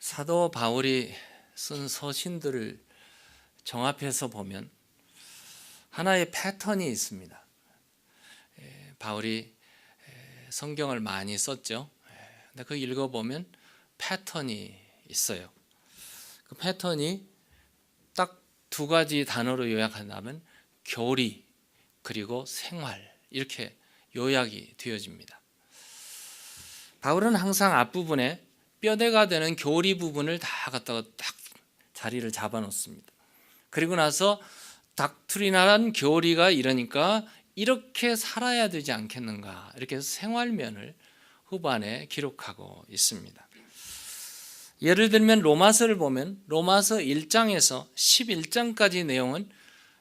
사도 바울이 쓴 서신들을 종합해서 보면 하나의 패턴이 있습니다. 바울이 성경을 많이 썼죠. 근데 그 읽어보면 패턴이 있어요. 그 패턴이 딱 두 가지 단어로 요약한다면 교리 그리고 생활, 이렇게 요약이 되어집니다. 바울은 항상 앞부분에 뼈대가 되는 교리 부분을 다 갖다가 딱 자리를 잡아 놓습니다. 그리고 나서 닥트리나란 교리가 이러니까 이렇게 살아야 되지 않겠는가, 이렇게 해서 생활면을 후반에 기록하고 있습니다. 예를 들면 로마서를 보면 로마서 1장에서 11장까지 내용은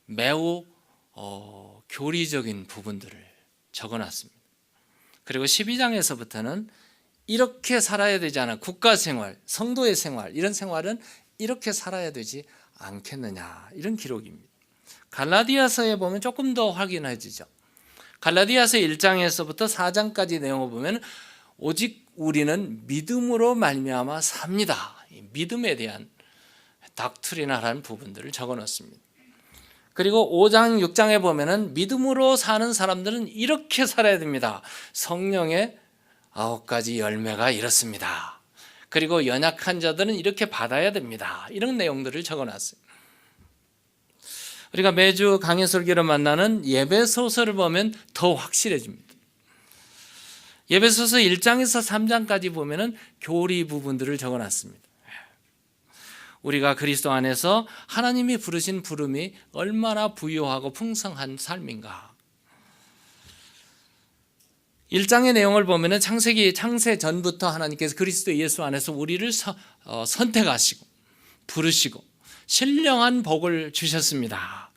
매우 교리적인 부분들을 적어놨습니다. 그리고 12장에서부터는 이렇게 살아야 되지 않아, 국가생활, 성도의 생활, 이런 생활은 이렇게 살아야 되지 않겠느냐, 이런 기록입니다. 갈라디아서에 보면 조금 더 확인해지죠. 갈라디아서 1장에서부터 4장까지 내용을 보면 오직 우리는 믿음으로 말미암아 삽니다. 믿음에 대한 닥트리나라는 부분들을 적어놓습니다. 그리고 5장, 6장에 보면은 믿음으로 사는 사람들은 이렇게 살아야 됩니다. 성령의 9가지 열매가 이렇습니다. 그리고 연약한 자들은 이렇게 받아야 됩니다. 이런 내용들을 적어놨어요. 우리가 매주 강해 설교를 만나는 예배소서를 보면 더 확실해집니다. 예배소서 1장에서 3장까지 보면은 교리 부분들을 적어놨습니다. 우리가 그리스도 안에서 하나님이 부르신 부름이 얼마나 부유하고 풍성한 삶인가. 1장의 내용을 보면은 창세 전부터 하나님께서 그리스도 예수 안에서 우리를 선택하시고 부르시고 신령한 복을 주셨습니다.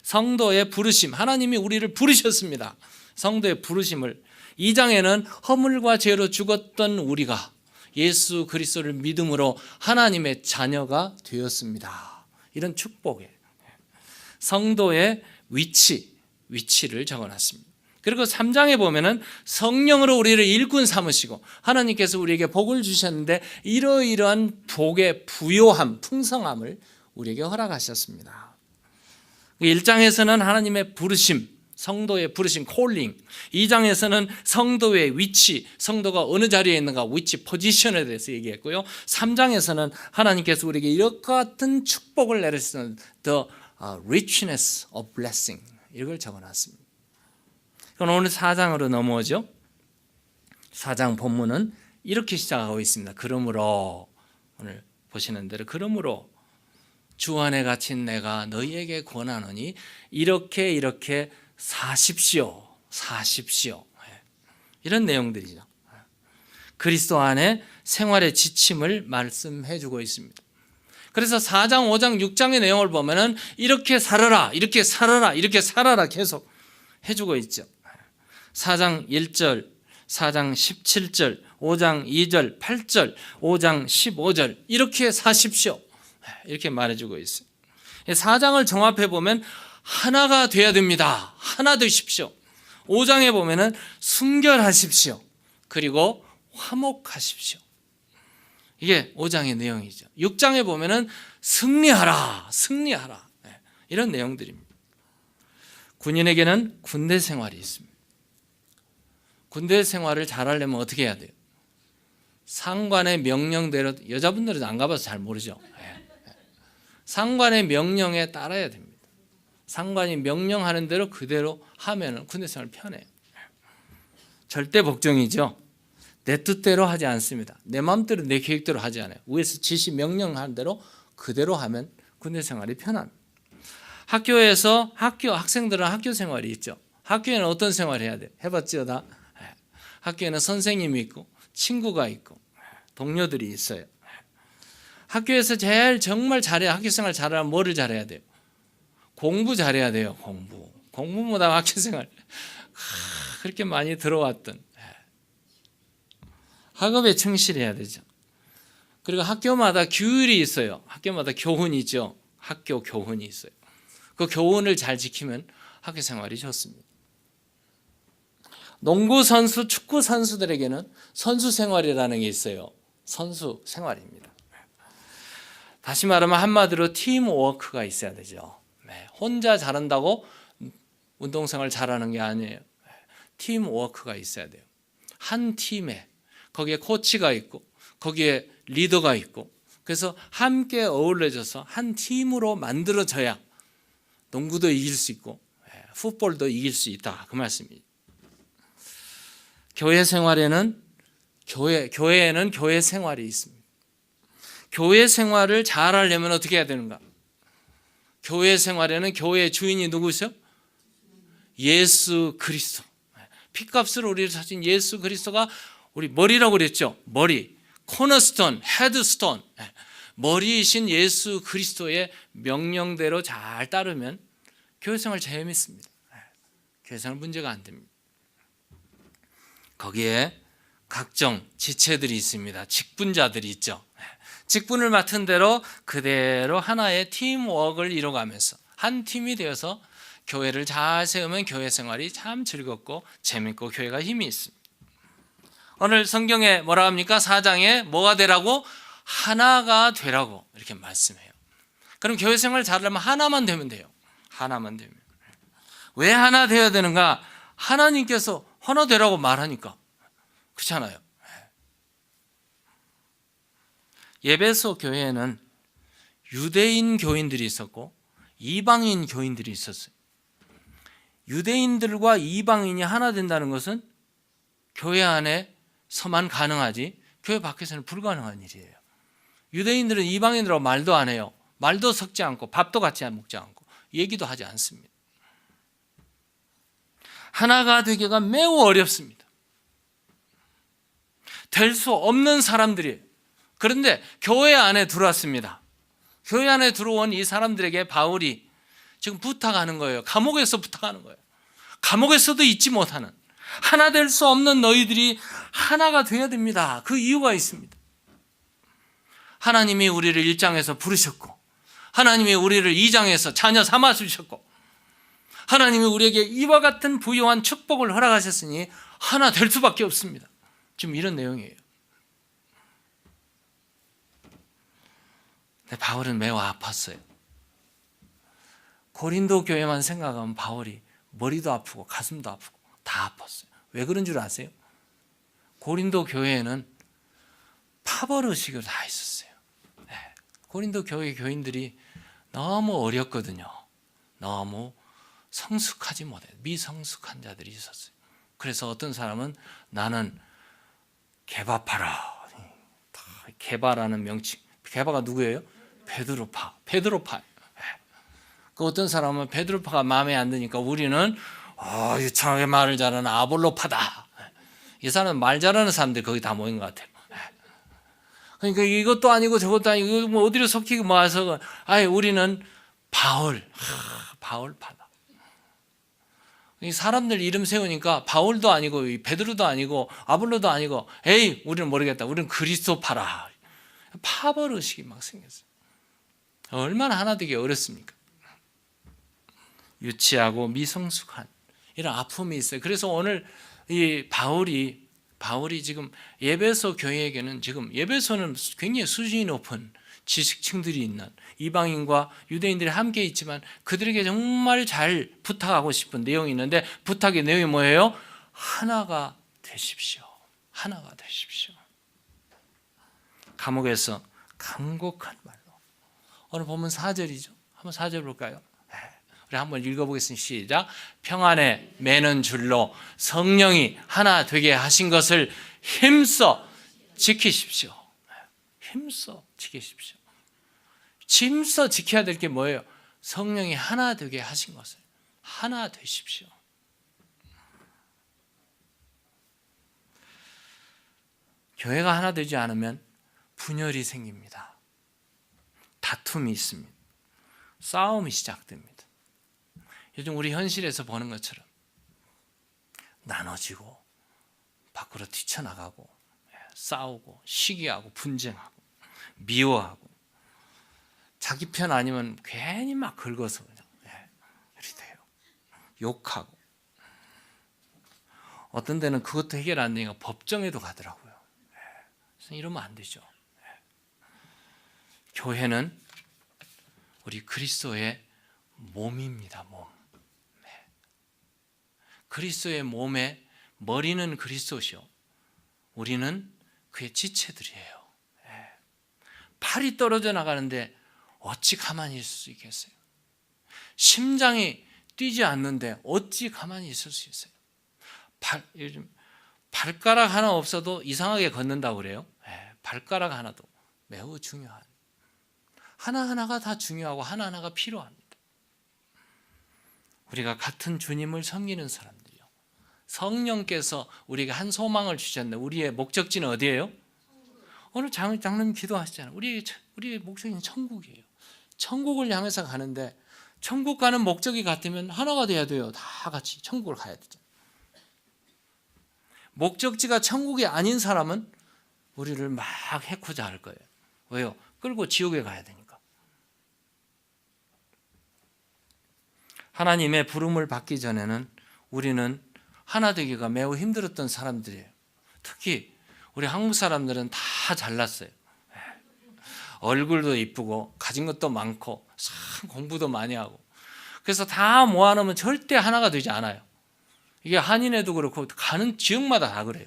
성도의 부르심, 하나님이 우리를 부르셨습니다. 성도의 부르심을 2장에는 허물과 죄로 죽었던 우리가 예수 그리스도를 믿음으로 하나님의 자녀가 되었습니다. 이런 축복에 성도의 위치를 적어놨습니다. 그리고 3장에 보면은 성령으로 우리를 일꾼 삼으시고 하나님께서 우리에게 복을 주셨는데 이러이러한 복의 부요함, 풍성함을 우리에게 허락하셨습니다. 1장에서는 하나님의 부르심, 성도의 부르심, 콜링. 2장에서는 성도의 위치, 성도가 어느 자리에 있는가, 위치, 포지션에 대해서 얘기했고요. 3장에서는 하나님께서 우리에게 이것 같은 축복을 내리시는 the richness of blessing, 이걸 적어놨습니다. 그럼 오늘 4장으로 넘어오죠. 4장 본문은 이렇게 시작하고 있습니다. 그러므로, 오늘 보시는 대로 그러므로 주 안에 갇힌 내가 너희에게 권하노니 이렇게 사십시오. 이런 내용들이죠. 그리스도 안에 생활의 지침을 말씀해 주고 있습니다. 그래서 4장, 5장, 6장의 내용을 보면은 이렇게 살아라 계속 해주고 있죠. 4장 1절, 4장 17절, 5장 2절, 8절, 5장 15절 이렇게 사십시오. 이렇게 말해주고 있어요. 4장을 종합해 보면 하나가 돼야 됩니다. 하나 되십시오. 5장에 보면은 순결하십시오. 그리고 화목하십시오. 이게 5장의 내용이죠. 6장에 보면은 승리하라. 이런 내용들입니다. 군인에게는 군대 생활이 있습니다. 군대 생활을 잘하려면 어떻게 해야 돼요? 상관의 명령대로, 여자분들은 안 가봐서 잘 모르죠. 상관의 명령에 따라야 됩니다. 상관이 명령하는 대로 그대로 하면 군대 생활 편해요. 절대 복종이죠. 내 뜻대로 하지 않습니다. 내 마음대로, 내 계획대로 하지 않아요. 위에서 지시 명령하는 대로 그대로 하면 군대 생활이 편합니다. 학교에서 학생들은 학교 생활이 있죠. 학교에는 어떤 생활을 해야 돼요? 해봤죠, 다? 학교에는 선생님이 있고 친구가 있고 동료들이 있어요. 학교에서 제일 정말 잘해야, 학교 생활 잘하면 뭐를 잘해야 돼요? 공부 잘해야 돼요. 공부보다 학교 생활 그렇게 많이 들어왔던 학업에 충실해야 되죠. 그리고 학교마다 규율이 있어요. 학교마다 교훈이 있죠. 학교 교훈이 있어요. 그 교훈을 잘 지키면 학교 생활이 좋습니다. 농구 선수, 축구 선수들에게는 선수 생활이라는 게 있어요. 선수 생활입니다. 다시 말하면 한마디로 팀워크가 있어야 되죠. 혼자 잘한다고 운동생활 잘하는 게 아니에요. 팀워크가 있어야 돼요. 한 팀에 거기에 코치가 있고 거기에 리더가 있고 그래서 함께 어울려져서 한 팀으로 만들어져야 농구도 이길 수 있고 풋볼도 이길 수 있다 그 말씀이에요. 교회 생활에는 교회에는 교회 생활이 있습니다. 교회 생활을 잘하려면 어떻게 해야 되는가? 교회 생활에는 교회의 주인이 누구죠? 예수 그리스도. 핏값을 우리를 사신 예수 그리스도가 우리 머리라고 그랬죠. 머리, 코너스톤, 헤드스톤. 머리이신 예수 그리스도의 명령대로 잘 따르면 교회 생활 재밌습니다. 교회 생활 문제가 안 됩니다. 거기에 각종 지체들이 있습니다. 직분자들이 있죠. 직분을 맡은 대로 그대로 하나의 팀워크를 이뤄가면서 한 팀이 되어서 교회를 잘 세우면 교회 생활이 참 즐겁고 재밌고 교회가 힘이 있습니다. 오늘 성경에 뭐라 합니까? 4장에 뭐가 되라고? 하나가 되라고 이렇게 말씀해요. 그럼 교회 생활 잘하려면 하나만 되면 돼요. 하나만 되면. 왜 하나 되어야 되는가? 하나님께서 하나 되라고 말하니까. 그렇잖아요. 에베소 교회에는 유대인 교인들이 있었고 이방인 교인들이 있었어요. 유대인들과 이방인이 하나 된다는 것은 교회 안에서만 가능하지 교회 밖에서는 불가능한 일이에요. 유대인들은 이방인들하고 말도 안 해요. 말도 섞지 않고 밥도 같이 먹지 않고 얘기도 하지 않습니다. 하나가 되기가 매우 어렵습니다. 될 수 없는 사람들이에요. 그런데 교회 안에 들어왔습니다. 교회 안에 들어온 이 사람들에게 바울이 지금 부탁하는 거예요. 감옥에서 부탁하는 거예요. 감옥에서도 잊지 못하는 하나 될 수 없는 너희들이 하나가 되어야 됩니다. 그 이유가 있습니다. 하나님이 우리를 1장에서 부르셨고 하나님이 우리를 2장에서 자녀 삼아 주셨고 하나님이 우리에게 이와 같은 부유한 축복을 허락하셨으니 하나 될 수밖에 없습니다. 지금 이런 내용이에요. 근데 바울은 매우 아팠어요. 고린도 교회만 생각하면 바울이 머리도 아프고 가슴도 아프고 다 아팠어요. 왜 그런 줄 아세요? 고린도 교회에는 파벌의식을 다 있었어요. 고린도 교회 교인들이 너무 어렸거든요. 너무 성숙하지 못해 미성숙한 자들이 있었어요. 그래서 어떤 사람은 나는 게바파라. 게바라는 명칭. 게바가 누구예요? 베드로파. 그 어떤 사람은 베드로파가 마음에 안 드니까 우리는 유창하게 말을 잘하는 아볼로파다. 이 사람은 말 잘하는 사람들이 거기 다 모인 것 같아요. 그러니까 이것도 아니고 저것도 아니고 뭐 어디로 섞이고 모아서 우리는 바울파다. 이 사람들 이름 세우니까 바울도 아니고 베드로도 아니고 아볼로도 아니고 우리는 모르겠다. 우리는 그리스도파라. 파벌 의식이 막 생겼어요. 얼마나 하나 되기 어렵습니까? 유치하고 미성숙한 이런 아픔이 있어요. 그래서 오늘 이 바울이 지금 에베소 교회에게는 지금 에베소는 굉장히 수준이 높은 지식층들이 있는 이방인과 유대인들이 함께 있지만 그들에게 정말 잘 부탁하고 싶은 내용이 있는데 부탁의 내용이 뭐예요? 하나가 되십시오. 하나가 되십시오. 감옥에서 간곡한 말로. 오늘 보면 4절이죠. 한번 4절 볼까요? 우리 한번 읽어보겠습니다. 시작. 평안에 매는 줄로 성령이 하나 되게 하신 것을 힘써 지키십시오. 힘써 지키십시오. 힘써 지켜야 될 게 뭐예요? 성령이 하나 되게 하신 것을 하나 되십시오. 교회가 하나 되지 않으면 분열이 생깁니다. 다툼이 있습니다. 싸움이 시작됩니다. 요즘 우리 현실에서 보는 것처럼 나눠지고 밖으로 뛰쳐나가고 싸우고 시기하고 분쟁하고 미워하고 자기 편 아니면 괜히 막 긁어서 그냥 이렇게 돼요. 욕하고 어떤 데는 그것도 해결 안 되니까 법정에도 가더라고요. 그래서 이러면 안 되죠. 교회는 우리 그리스도의 몸입니다. 몸. 네. 그리스도의 몸에 머리는 그리스도시요, 우리는 그의 지체들이에요. 네. 팔이 떨어져 나가는데 어찌 가만히 있을 수 있겠어요? 심장이 뛰지 않는데 어찌 가만히 있을 수 있어요? 요즘 발가락 하나 없어도 이상하게 걷는다고 그래요. 네. 발가락 하나도 매우 중요한, 하나하나가 다 중요하고 하나하나가 필요합니다. 우리가 같은 주님을 섬기는 사람들이요, 성령께서 우리에게 한 소망을 주셨는데 우리의 목적지는 어디예요? 오늘 장로님 기도하시잖아요. 우리의 목적지는 천국이에요. 천국을 향해서 가는데 천국 가는 목적이 같으면 하나가 돼야 돼요. 다 같이 천국을 가야 되죠. 목적지가 천국이 아닌 사람은 우리를 막 해코자 할 거예요. 왜요? 끌고 지옥에 가야 되니까. 하나님의 부름을 받기 전에는 우리는 하나 되기가 매우 힘들었던 사람들이에요. 특히 우리 한국 사람들은 다 잘났어요. 얼굴도 이쁘고 가진 것도 많고 참 공부도 많이 하고, 그래서 다 모아놓으면 절대 하나가 되지 않아요. 이게 한인회도 그렇고 가는 지역마다 다 그래요.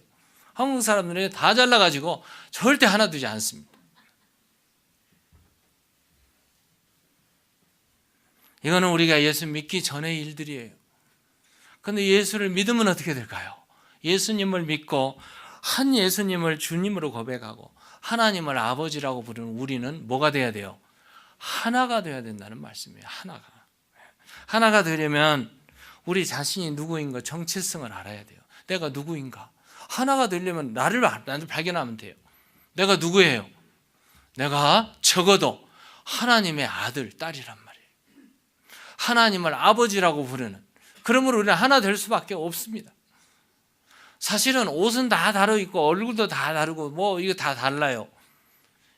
한국 사람들이 다 잘나가지고 절대 하나 되지 않습니다. 이거는 우리가 예수 믿기 전의 일들이에요. 그런데 예수를 믿으면 어떻게 될까요? 예수님을 믿고 한 예수님을 주님으로 고백하고 하나님을 아버지라고 부르는 우리는 뭐가 돼야 돼요? 하나가 돼야 된다는 말씀이에요. 하나가 되려면 우리 자신이 누구인가 정체성을 알아야 돼요. 내가 누구인가. 하나가 되려면 나를 발견하면 돼요. 내가 누구예요? 내가 적어도 하나님의 아들, 딸이란 말이에요. 하나님을 아버지라고 부르는, 그러므로 우리는 하나 될 수밖에 없습니다. 사실은 옷은 다 다르고 얼굴도 다 다르고 이거 다 달라요.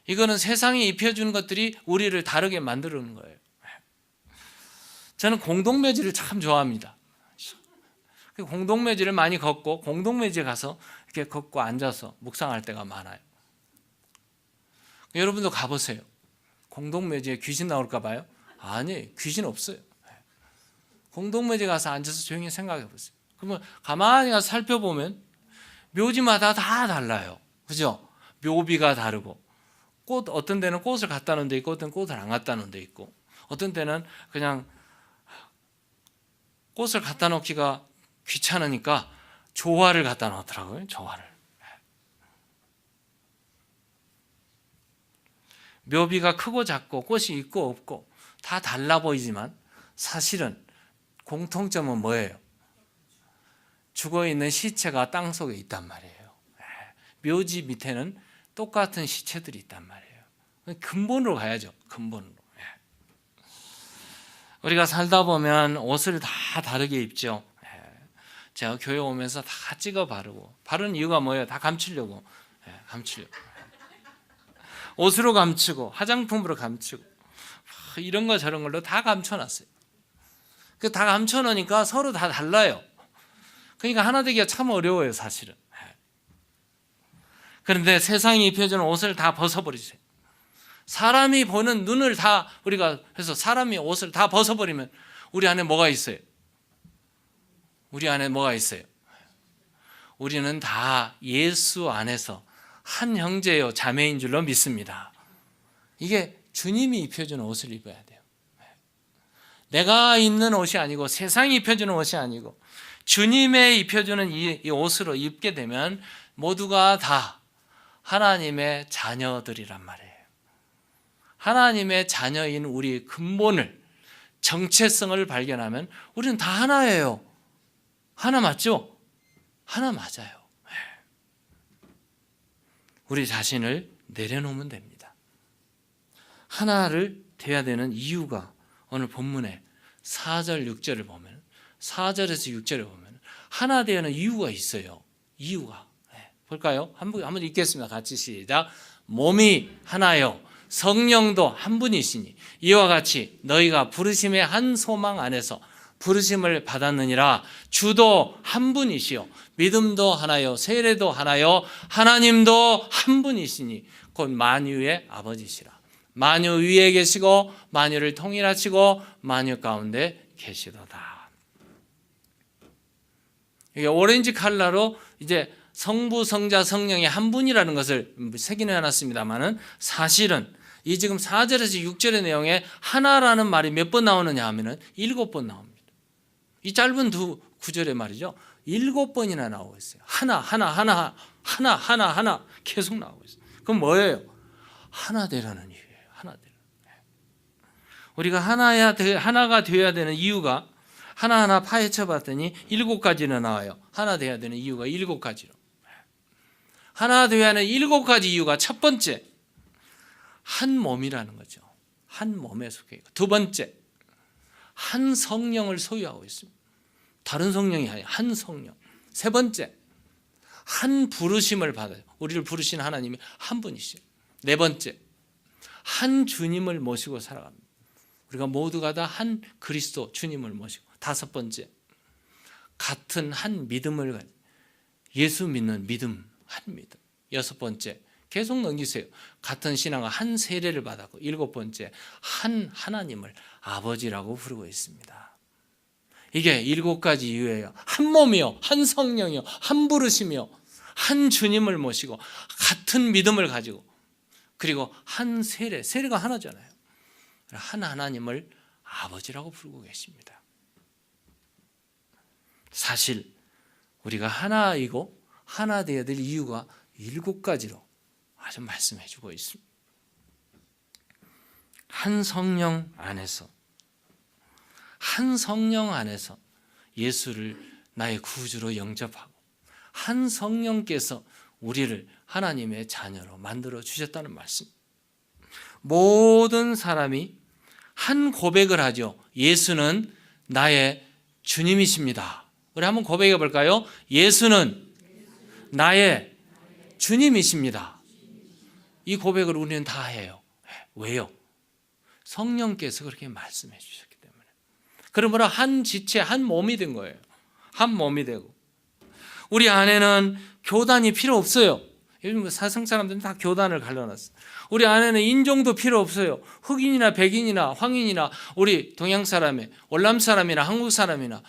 이거는 세상이 입혀주는 것들이 우리를 다르게 만드는 거예요. 저는 공동묘지를 참 좋아합니다. 공동묘지를 많이 걷고 공동묘지에 가서 이렇게 걷고 앉아서 묵상할 때가 많아요. 여러분도 가보세요. 공동묘지에 귀신 나올까 봐요? 아니, 귀신 없어요. 공동묘지에 가서 앉아서 조용히 생각해 보세요. 그러면 가만히 가서 살펴보면 묘지마다 다 달라요. 그죠? 묘비가 다르고, 꽃, 어떤 데는 꽃을 갖다 놓은 데 있고 어떤 꽃을 안 갖다 놓은 데 있고, 어떤 때는 그냥 꽃을 갖다 놓기가 귀찮으니까 조화를 갖다 놓더라고요. 조화를. 묘비가 크고 작고 꽃이 있고 없고 다 달라 보이지만 사실은 공통점은 뭐예요? 죽어있는 시체가 땅속에 있단 말이에요. 묘지 밑에는 똑같은 시체들이 있단 말이에요. 근본으로 가야죠. 근본으로. 우리가 살다 보면 옷을 다 다르게 입죠. 제가 교회 오면서 다 찍어 바르고, 바르는 이유가 뭐예요? 다 감추려고. 감추려고. 옷으로 감추고 화장품으로 감추고 이런 거 저런 걸로 다 감춰놨어요. 다 감춰놓으니까 서로 다 달라요. 그러니까 하나 되기가 참 어려워요, 사실은. 그런데 세상이 입혀주는 옷을 다 벗어버리세요. 사람이 보는 눈을 다 우리가 해서 사람이 옷을 다 벗어버리면 우리 안에 뭐가 있어요? 우리 안에 뭐가 있어요? 우리는 다 예수 안에서 한 형제요 자매인 줄로 믿습니다. 이게 주님이 입혀주는 옷을 입어야 돼요. 내가 입는 옷이 아니고 세상이 입혀주는 옷이 아니고 주님의 입혀주는 이 옷으로 입게 되면 모두가 다 하나님의 자녀들이란 말이에요. 하나님의 자녀인 우리 근본을, 정체성을 발견하면 우리는 다 하나예요. 하나 맞죠? 하나 맞아요. 우리 자신을 내려놓으면 됩니다. 하나를 돼야 되는 이유가 오늘 본문에 4절 6절을 보면, 4절에서 6절을 보면 하나 되는 이유가 있어요. 이유가. 볼까요? 한번 읽겠습니다. 같이 시작. 몸이 하나요 성령도 한 분이시니 이와 같이 너희가 부르심의 한 소망 안에서 부르심을 받았느니라. 주도 한 분이시요 믿음도 하나요 세례도 하나요 하나님도 한 분이시니 곧 만유의 아버지시라. 만유 위에 계시고 만유를 통일하시고 만유 가운데 계시도다. 이게 오렌지 컬러로 이제 성부, 성자, 성령의 한 분이라는 것을 새기는 해놨습니다만은 사실은 이 지금 4절에서 6절의 내용에 하나라는 말이 몇 번 나오느냐 하면은 7번 나옵니다. 이 짧은 두 구절의 말이죠. 7번이나 나오고 있어요. 하나 계속 나오고 있어요. 그럼 뭐예요? 하나 되라는 이유예요. 하나 되라. 우리가 하나가 되어야 되는 이유가 하나하나 파헤쳐 봤더니 7가지나 나와요. 하나 되어야 되는 이유가 7가지로. 하나 되어야 하는 7가지 이유가 첫 번째, 한 몸이라는 거죠. 한 몸에 속해 있고. 두 번째, 한 성령을 소유하고 있습니다. 다른 성령이 아니라 한 성령. 세 번째, 한 부르심을 받아요. 우리를 부르신 하나님이 한 분이시죠. 네 번째, 한 주님을 모시고 살아갑니다. 우리가 모두가 다 한 그리스도 주님을 모시고. 다섯 번째, 같은 한 믿음을 가지고 예수 믿는 믿음, 한 믿음. 여섯 번째, 계속 넘기세요. 같은 신앙과 한 세례를 받았고. 일곱 번째, 한 하나님을 아버지라고 부르고 있습니다. 이게 7가지 이유예요. 한 몸이요, 한 성령이요, 한 부르심이요, 한 주님을 모시고 같은 믿음을 가지고 그리고 한 세례가 하나잖아요. 한 하나님을 아버지라고 부르고 계십니다. 사실 우리가 하나이고 하나 되어야 될 이유가 7가지로 아주 말씀해 주고 있습니다. 한 성령 안에서 예수를 나의 구주로 영접하고 한 성령께서 우리를 하나님의 자녀로 만들어 주셨다는 말씀. 모든 사람이 한 고백을 하죠. 예수는 나의 주님이십니다. 우리 한번 고백해 볼까요? 예수는 나의 주님이십니다. 이 고백을 우리는 다 해요. 왜요? 성령께서 그렇게 말씀해 주셨기 때문에. 그러므로 한 지체, 한 몸이 된 거예요. 한 몸이 되고. 우리 안에는 교단이 필요 없어요. 요즘 사성 사람들은 다 교단을 갈라놨어요. 우리 안에는 인종도 필요 없어요. 흑인이나 백인이나 황인이나 우리 동양 사람이, 월남 사람이나 한국 사람이나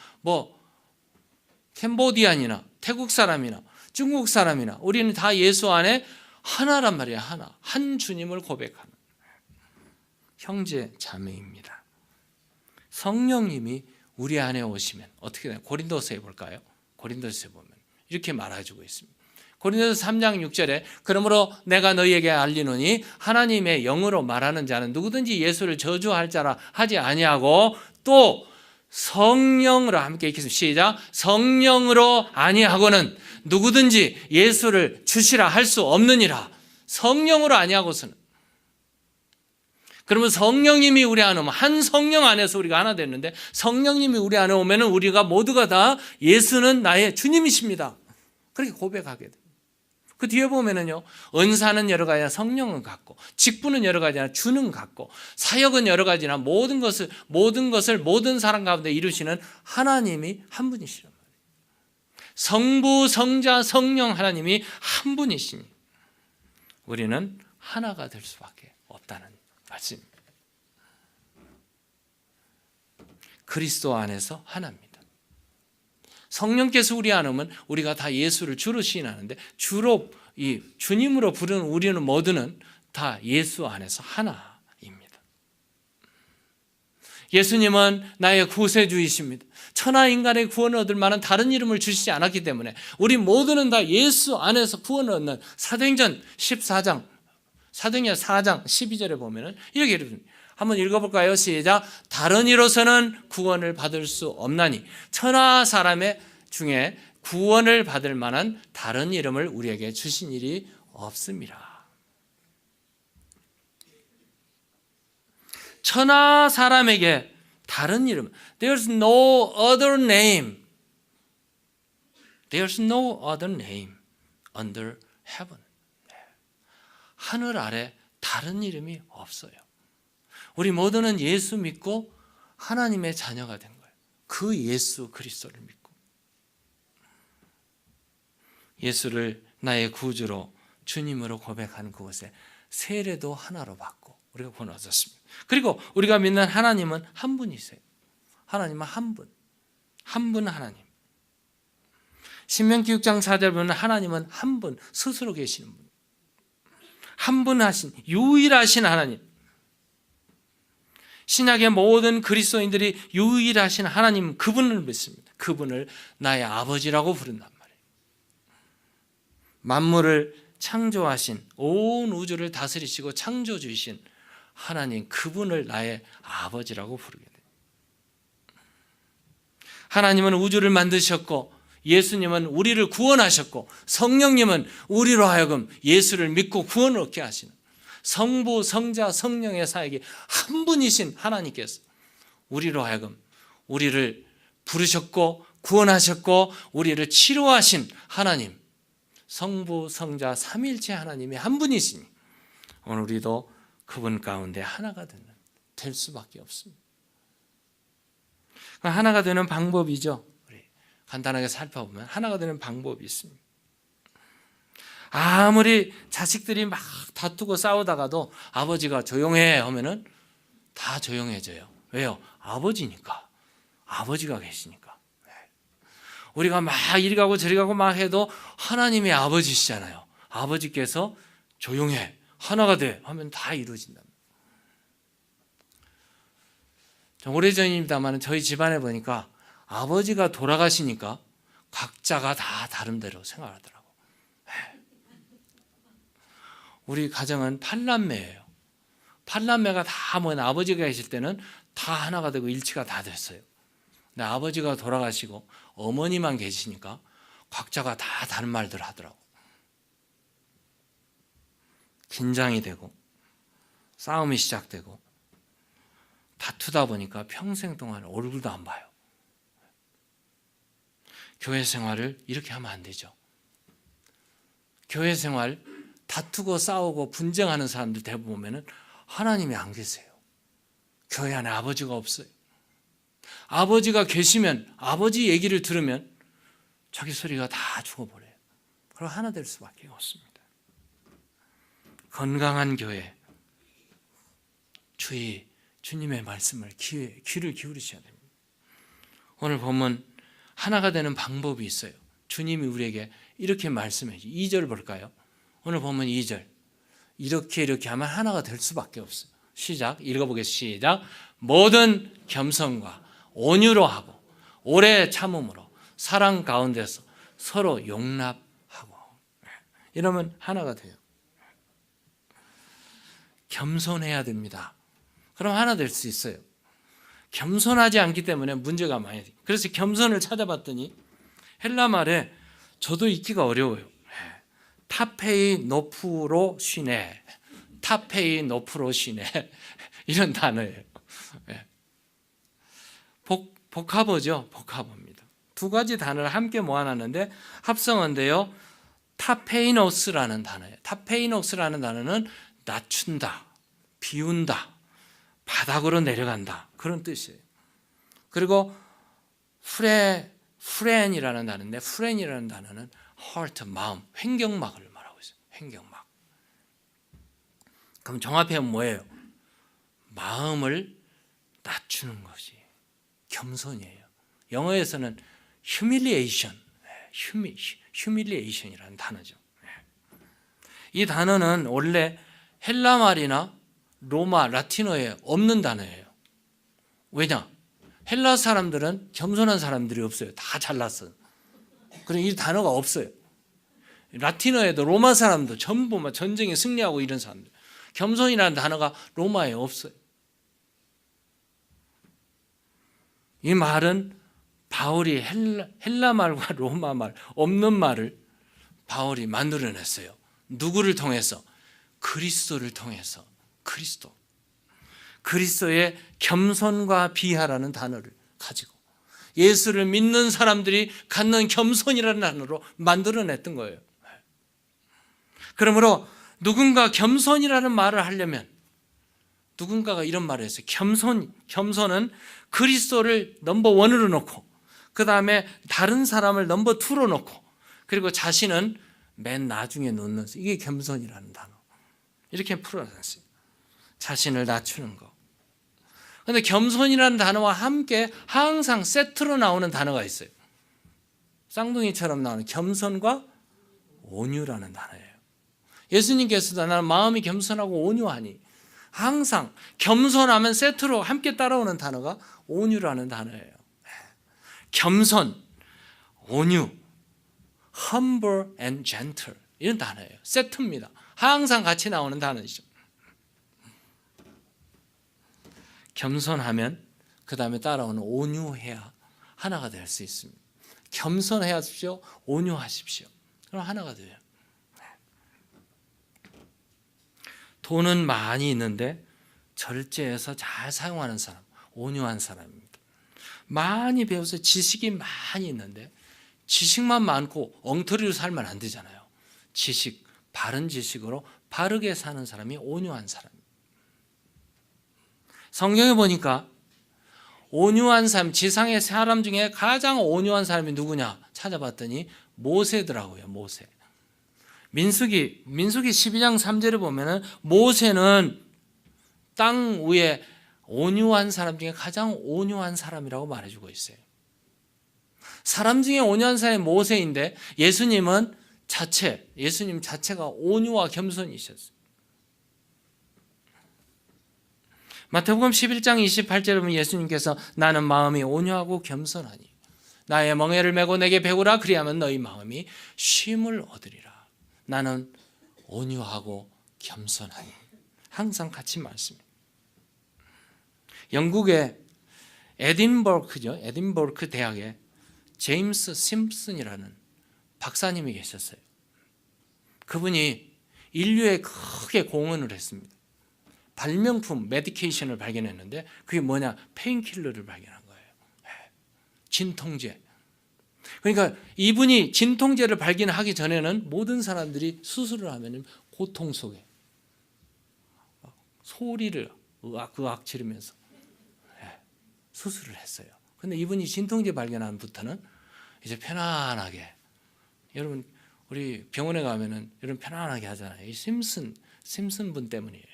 캄보디안이나 태국 사람이나 중국 사람이나 우리는 다 예수 안에 하나란 말이야. 하나. 한 주님을 고백하는 형제 자매입니다. 성령님이 우리 안에 오시면 어떻게 되나요? 고린도서에 볼까요? 고린도서에 보면 이렇게 말해주고 있습니다. 고린도서 3장 6절에 그러므로 내가 너희에게 알리노니 하나님의 영으로 말하는 자는 누구든지 예수를 저주할 자라 하지 아니하고 또 성령으로 함께 읽겠습니다. 시작. 성령으로 아니하고는 누구든지 예수를 주시라 할 수 없느니라. 성령으로 아니하고서는. 그러면 성령님이 우리 안에 오면 한 성령 안에서 우리가 하나 됐는데 성령님이 우리 안에 오면 우리가 모두가 다 예수는 나의 주님이십니다. 그렇게 고백하게 됩니다. 그 뒤에 보면은요, 은사는 여러 가지나 성령은 같고, 직분은 여러 가지나 주는 같고, 사역은 여러 가지나 모든 것을 모든 사람 가운데 이루시는 하나님이 한 분이시란 말이에요. 성부, 성자, 성령 하나님이 한 분이시니 우리는 하나가 될 수밖에 없다는 말씀입니다. 그리스도 안에서 하나입니다. 성령께서 우리 안에 오면 우리가 다 예수를 주로 시인하는데 주로 이 주님으로 부르는 우리는 모두는 다 예수 안에서 하나입니다. 예수님은 나의 구세주이십니다. 천하 인간의 구원을 얻을 만한 다른 이름을 주시지 않았기 때문에 우리 모두는 다 예수 안에서 구원을 얻는 사도행전 4장 12절에 보면은 이렇게 이릅니다. 한번 읽어볼까요? 시작. 다른 이로서는 구원을 받을 수 없나니 천하 사람의 중에 구원을 받을 만한 다른 이름을 우리에게 주신 일이 없습니다. 천하 사람에게 다른 이름. There's no other name. There's no other name under heaven. 하늘 아래 다른 이름이 없어요. 우리 모두는 예수 믿고 하나님의 자녀가 된 거예요. 그 예수 그리스도를 믿고 예수를 나의 구주로 주님으로 고백하는 그곳에 세례도 하나로 받고 우리가 구원을 얻었습니다. 그리고 우리가 믿는 하나님은 한 분이세요. 하나님은 한 분. 한 분 하나님. 신명기 6장 4절 보면 하나님은 한 분 스스로 계시는 분. 한 분 하신 유일하신 하나님. 신약의 모든 그리스도인들이 유일하신 하나님 그분을 믿습니다. 그분을 나의 아버지라고 부른단 말이에요. 만물을 창조하신 온 우주를 다스리시고 창조주이신 하나님 그분을 나의 아버지라고 부르게 돼요. 하나님은 우주를 만드셨고 예수님은 우리를 구원하셨고 성령님은 우리로 하여금 예수를 믿고 구원을 얻게 하시는 성부, 성자, 성령의 사역이 한 분이신 하나님께서 우리로 하여금 우리를 부르셨고 구원하셨고 우리를 치료하신 하나님 성부, 성자, 삼위일체 하나님이 한 분이시니 오늘 우리도 그분 가운데 하나가 될 수밖에 없습니다. 하나가 되는 방법이죠. 우리 간단하게 살펴보면 하나가 되는 방법이 있습니다. 아무리 자식들이 막 다투고 싸우다가도 아버지가 조용해 하면은 다 조용해져요. 왜요? 아버지니까. 아버지가 계시니까. 우리가 막 이리 가고 저리 가고 막 해도 하나님이 아버지시잖아요. 아버지께서 조용해. 하나가 돼 하면 다 이루어진다. 오래전입니다만 저희 집안에 보니까 아버지가 돌아가시니까 각자가 다 다른 대로 생활하더라고. 우리 가정은 8남매예요. 8남매가 다 아버지가 계실 때는 다 하나가 되고 일치가 다 됐어요. 근데 아버지가 돌아가시고 어머니만 계시니까 각자가 다 다른 말들을 하더라고. 긴장이 되고 싸움이 시작되고 다투다 보니까 평생 동안 얼굴도 안 봐요. 교회 생활을 이렇게 하면 안 되죠. 교회 생활 다투고 싸우고 분쟁하는 사람들 대부분 보면은 하나님이 안 계세요. 교회 안에 아버지가 없어요. 아버지가 계시면 아버지 얘기를 들으면 자기 소리가 다 죽어버려요. 그럼 하나 될 수밖에 없습니다. 건강한 교회 주님의 말씀을 귀를 기울이셔야 됩니다. 오늘 보면 하나가 되는 방법이 있어요. 주님이 우리에게 이렇게 말씀해 주세요. 2절 볼까요? 오늘 보면 2절 이렇게 하면 하나가 될 수밖에 없어요. 시작 읽어보겠습니다. 시작 모든 겸손과 온유로 하고 오래 참음으로 사랑 가운데서 서로 용납하고 이러면 하나가 돼요. 겸손해야 됩니다. 그럼 하나 될 수 있어요. 겸손하지 않기 때문에 문제가 많이 돼요. 그래서 겸손을 찾아봤더니 헬라 말에 저도 읽기가 어려워요. 타페이 노프로 쉬네. 타페이 노프로 쉬네. 이런 단어예요. 복합어죠. 복합어입니다. 두 가지 단어를 함께 모아놨는데 합성어인데요. 타페이노스라는 단어예요. 타페이노스라는 단어는 낮춘다, 비운다, 바닥으로 내려간다 그런 뜻이에요. 그리고 프렌이라는 단어인데 프렌이라는 단어는 heart, 마음, 횡격막을 말하고 있어요. 횡격막. 그럼 정합하면 뭐예요? 마음을 낮추는 것이 겸손이에요. 영어에서는 humiliation이라는 단어죠. 이 단어는 원래 헬라 말이나 로마, 라틴어에 없는 단어예요. 왜냐? 헬라 사람들은 겸손한 사람들이 없어요. 다 잘났어요. 그래서 이 단어가 없어요. 라틴어에도 로마 사람도 전부 전쟁에 승리하고 이런 사람들. 겸손이라는 단어가 로마에 없어요. 이 말은 바울이 헬라 말과 로마 말 없는 말을 바울이 만들어냈어요. 누구를 통해서? 그리스도를 통해서. 그리스도의 겸손과 비하라는 단어를 가지고 예수를 믿는 사람들이 갖는 겸손이라는 단어로 만들어냈던 거예요. 그러므로 누군가 겸손이라는 말을 하려면 누군가가 이런 말을 했어요. 겸손은 그리스도를 넘버1으로 놓고 그 다음에 다른 사람을 넘버2로 놓고 그리고 자신은 맨 나중에 놓는 이게 겸손이라는 단어. 이렇게 풀어놨어요. 자신을 낮추는 거. 그런데 겸손이라는 단어와 함께 항상 세트로 나오는 단어가 있어요. 쌍둥이처럼 나오는 겸손과 온유라는 단어예요. 예수님께서도 나는 마음이 겸손하고 온유하니, 항상 겸손하면 세트로 함께 따라오는 단어가 온유라는 단어예요. 겸손, 온유, humble and gentle 이런 단어예요. 세트입니다. 항상 같이 나오는 단어이죠. 겸손하면 그 다음에 따라오는 온유해야 하나가 될 수 있습니다. 겸손하십시오, 온유하십시오. 그럼 하나가 돼요. 돈은 많이 있는데 절제해서 잘 사용하는 사람, 온유한 사람입니다. 많이 배워서 지식이 많이 있는데 지식만 많고 엉터리로 살면 안 되잖아요. 지식, 바른 지식으로 바르게 사는 사람이 온유한 사람입니다. 성경에 보니까 온유한 사람, 지상의 사람 중에 가장 온유한 사람이 누구냐 찾아봤더니 모세더라고요. 모세. 민수기 12장 3절을 보면은 모세는 땅 위에 온유한 사람 중에 가장 온유한 사람이라고 말해주고 있어요. 사람 중에 온유한 사람이 모세인데 예수님 자체가 온유와 겸손이셨어요. 마태복음 11장 28절에 보면 예수님께서 나는 마음이 온유하고 겸손하니 나의 멍에를 메고 내게 배우라 그리하면 너희 마음이 쉼을 얻으리라. 나는 온유하고 겸손하니 항상 같이 말씀입니다. 영국의 에딘버크 대학에 제임스 심슨이라는 박사님이 계셨어요. 그분이 인류에 크게 공헌을 했습니다. 발명품 메디케이션을 발견했는데 그게 뭐냐? 페인킬러를 발견한 거예요. 진통제. 그러니까 이분이 진통제를 발견하기 전에는 모든 사람들이 수술을 하면 고통 속에 소리를 으악 지르면서 수술을 했어요. 근데 이분이 진통제 발견한부터는 이제 편안하게, 여러분 우리 병원에 가면은 여러분 편안하게 하잖아요. 이 심슨 분 때문이에요.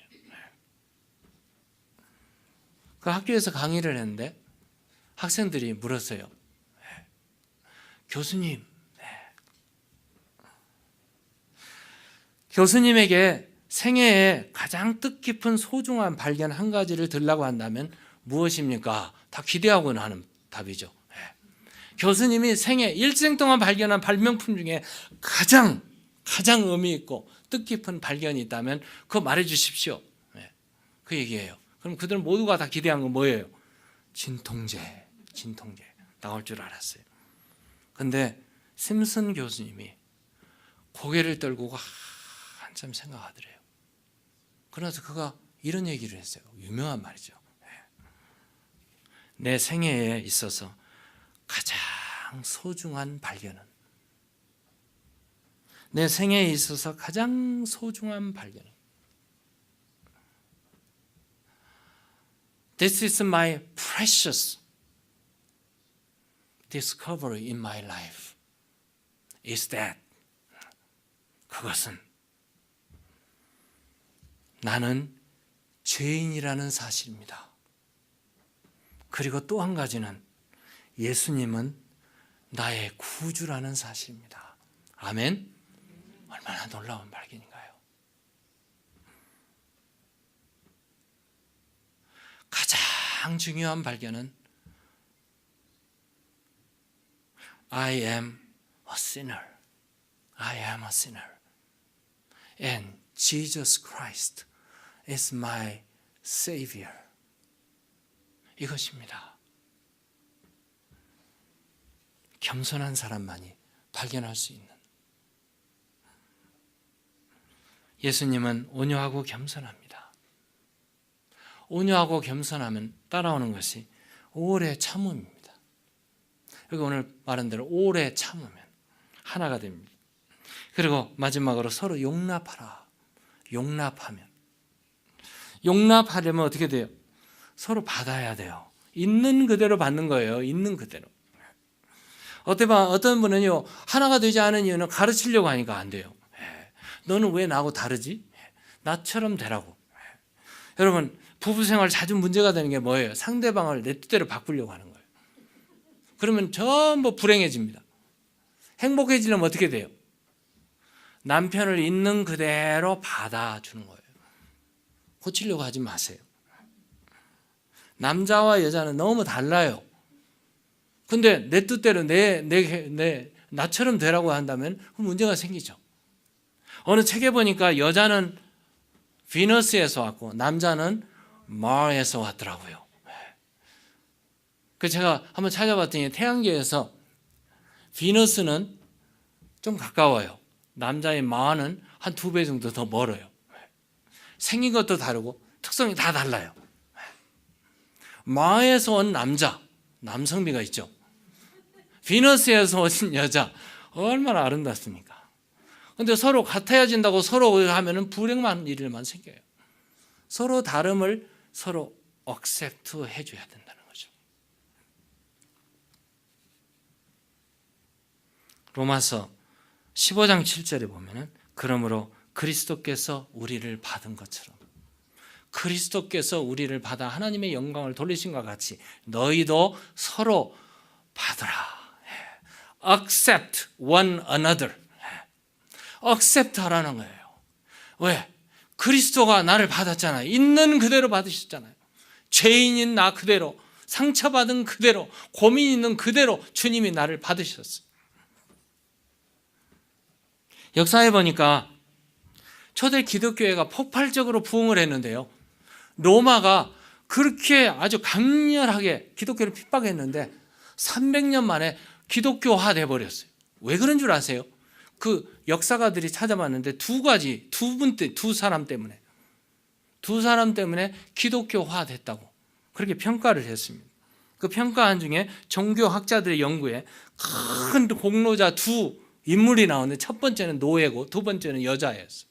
그 학교에서 강의를 했는데 학생들이 물었어요. 교수님, 교수님에게 생애에 가장 뜻깊은 소중한 발견 한 가지를 들라고 한다면 무엇입니까? 다 기대하고 하는 답이죠. 교수님이 생애 일생 동안 발견한 발명품 중에 가장 의미 있고 뜻깊은 발견이 있다면 그거 말해 주십시오. 그 얘기예요. 그럼 그들 모두가 다 기대한 건 뭐예요? 진통제 나올 줄 알았어요. 근데 심슨 교수님이 고개를 떨고 한참 생각하더래요. 그래서 그가 이런 얘기를 했어요. 유명한 말이죠. 내 생애에 있어서 가장 소중한 발견은, 내 생애에 있어서 가장 소중한 발견은 This is my precious discovery in my life is that, 그것은 나는 죄인이라는 사실입니다. 그리고 또 한 가지는 예수님은 나의 구주라는 사실입니다. 아멘. 얼마나 놀라운 발견인가요? 가장 중요한 발견은 I am a sinner. I am a sinner. And Jesus Christ is my Savior. 이것입니다. 겸손한 사람만이 발견할 수 있는. 예수님은 온유하고 겸손합니다. 온유하고 겸손하면 따라오는 것이 오래 참음입니다. 여기 오늘 말한 대로 오래 참으면 하나가 됩니다. 그리고 마지막으로 서로 용납하라. 용납하려면 어떻게 돼요? 서로 받아야 돼요. 있는 그대로 받는 거예요. 있는 그대로. 어떤 분은요, 하나가 되지 않은 이유는 가르치려고 하니까 안 돼요. 너는 왜 나하고 다르지? 나처럼 되라고. 여러분, 부부 생활 자주 문제가 되는 게 뭐예요? 상대방을 내 뜻대로 바꾸려고 하는 거예요. 그러면 전부 불행해집니다. 행복해지려면 어떻게 돼요? 남편을 있는 그대로 받아주는 거예요. 고치려고 하지 마세요. 남자와 여자는 너무 달라요. 근데 내 뜻대로 나처럼 되라고 한다면 문제가 생기죠. 어느 책에 보니까 여자는 비너스에서 왔고 남자는 마르에서 왔더라고요. 그래서 제가 한번 찾아봤더니 태양계에서 비너스는 좀 가까워요. 남자의 마는 한 2배 정도 더 멀어요. 생긴 것도 다르고 특성이 다 달라요. 마에서 온 남자, 남성미가 있죠. 비너스에서 온 여자, 얼마나 아름답습니까? 근데 서로 같아야진다고 서로 하면은 불행만 일만 생겨요. 서로 다름을 서로 accept 해줘야 된다는 거죠. 로마서 15장 7절에 보면은 그러므로 그리스도께서 우리를 받은 것처럼 그리스도께서 우리를 받아 하나님의 영광을 돌리신과 같이 너희도 서로 받으라. Accept one another. Accept 하라는 거예요. 왜? 그리스도가 나를 받았잖아요. 있는 그대로 받으셨잖아요. 죄인인 나 그대로, 상처받은 그대로, 고민 있는 그대로 주님이 나를 받으셨어요. 역사에 보니까 초대 기독교회가 폭발적으로 부흥을 했는데요. 로마가 그렇게 아주 강렬하게 기독교를 핍박했는데 300년 만에 기독교화 돼버렸어요. 왜 그런 줄 아세요? 그 역사가들이 찾아봤는데 두 사람 때문에 기독교화 됐다고 그렇게 평가를 했습니다. 그 평가한 중에 종교학자들의 연구에 큰 공로자 두 인물이 나오는데 첫 번째는 노예고 두 번째는 여자였어요.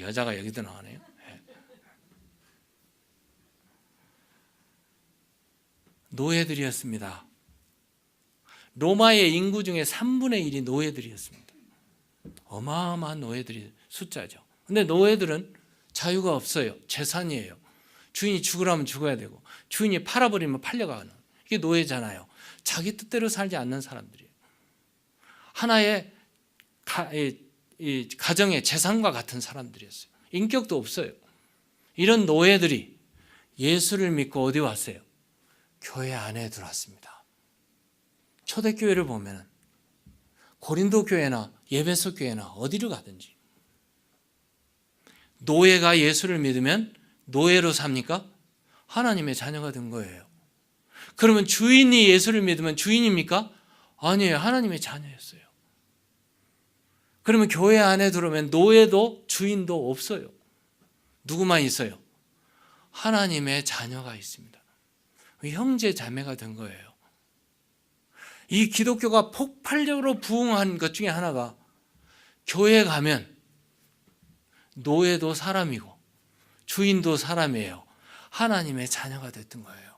여자가 여기도 나오네요. 노예들이었습니다. 로마의 인구 중에 3분의 1이 노예들이었습니다. 어마어마한 노예들이 숫자죠. 근데 노예들은 자유가 없어요. 재산이에요. 주인이 죽으라면 죽어야 되고 주인이 팔아버리면 팔려가는 이게 노예잖아요. 자기 뜻대로 살지 않는 사람들이에요. 하나의 가정의 재산과 같은 사람들이었어요. 인격도 없어요. 이런 노예들이 예수를 믿고 어디 왔어요? 교회 안에 들어왔습니다. 초대교회를 보면 고린도 교회나 예배소 교회나 어디를 가든지 노예가 예수를 믿으면 노예로 삽니까? 하나님의 자녀가 된 거예요. 그러면 주인이 예수를 믿으면 주인입니까? 아니에요. 하나님의 자녀였어요. 그러면 교회 안에 들어오면 노예도 주인도 없어요. 누구만 있어요? 하나님의 자녀가 있습니다. 형제 자매가 된 거예요. 이 기독교가 폭발적으로 부흥한 것 중에 하나가 교회에 가면 노예도 사람이고 주인도 사람이에요. 하나님의 자녀가 됐던 거예요.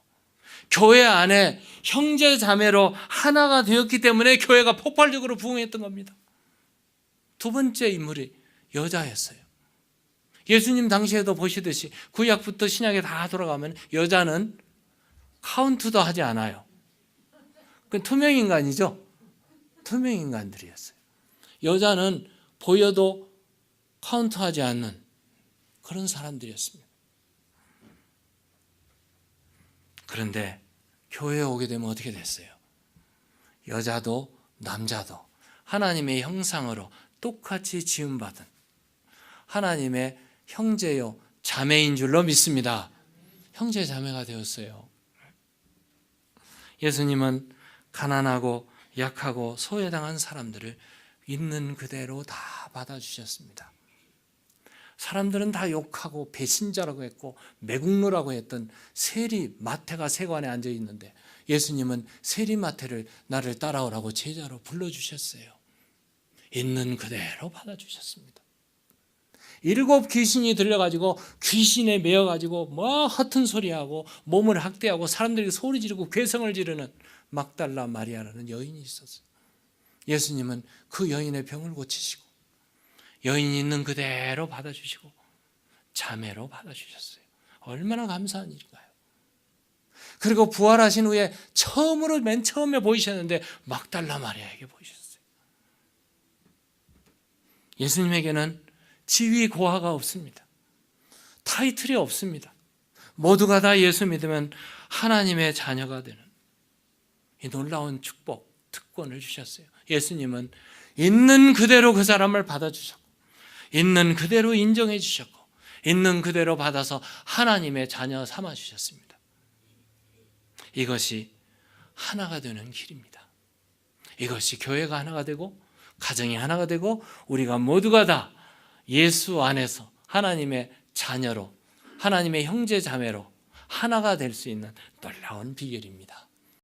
교회 안에 형제 자매로 하나가 되었기 때문에 교회가 폭발적으로 부흥했던 겁니다. 두 번째 인물이 여자였어요. 예수님 당시에도 보시듯이 구약부터 신약에 다 돌아가면 여자는 카운트도 하지 않아요. 그 투명인간이죠. 투명인간들이었어요. 여자는 보여도 카운트하지 않는 그런 사람들이었습니다. 그런데 교회에 오게 되면 어떻게 됐어요? 여자도 남자도 하나님의 형상으로 똑같이 지음받은 하나님의 형제요 자매인 줄로 믿습니다. 형제 자매가 되었어요. 예수님은 가난하고 약하고 소외당한 사람들을 있는 그대로 다 받아주셨습니다. 사람들은 다 욕하고 배신자라고 했고 매국노라고 했던 세리 마태가 세관에 앉아 있는데 예수님은 세리 마태를 나를 따라오라고 제자로 불러주셨어요. 있는 그대로 받아주셨습니다. 7 귀신이 들려가지고 귀신에 매여가지고 뭐 허튼 소리하고 몸을 학대하고 사람들에게 소리 지르고 괴성을 지르는 막달라 마리아라는 여인이 있었어요. 예수님은 그 여인의 병을 고치시고 여인이 있는 그대로 받아주시고 자매로 받아주셨어요. 얼마나 감사한 일인가요? 그리고 부활하신 후에 처음으로 맨 처음에 보이셨는데 막달라 마리아에게 보이셨어요. 예수님에게는 지위 고하가 없습니다. 타이틀이 없습니다. 모두가 다 예수 믿으면 하나님의 자녀가 되는 이 놀라운 축복, 특권을 주셨어요. 예수님은 있는 그대로 그 사람을 받아주셨고, 있는 그대로 인정해 주셨고, 있는 그대로 받아서 하나님의 자녀 삼아 주셨습니다. 이것이 하나가 되는 길입니다. 이것이 교회가 하나가 되고, 가정이 하나가 되고, 우리가 모두가 다 예수 안에서 하나님의 자녀로, 하나님의 형제 자매로 하나가 될 수 있는 놀라운 비결입니다.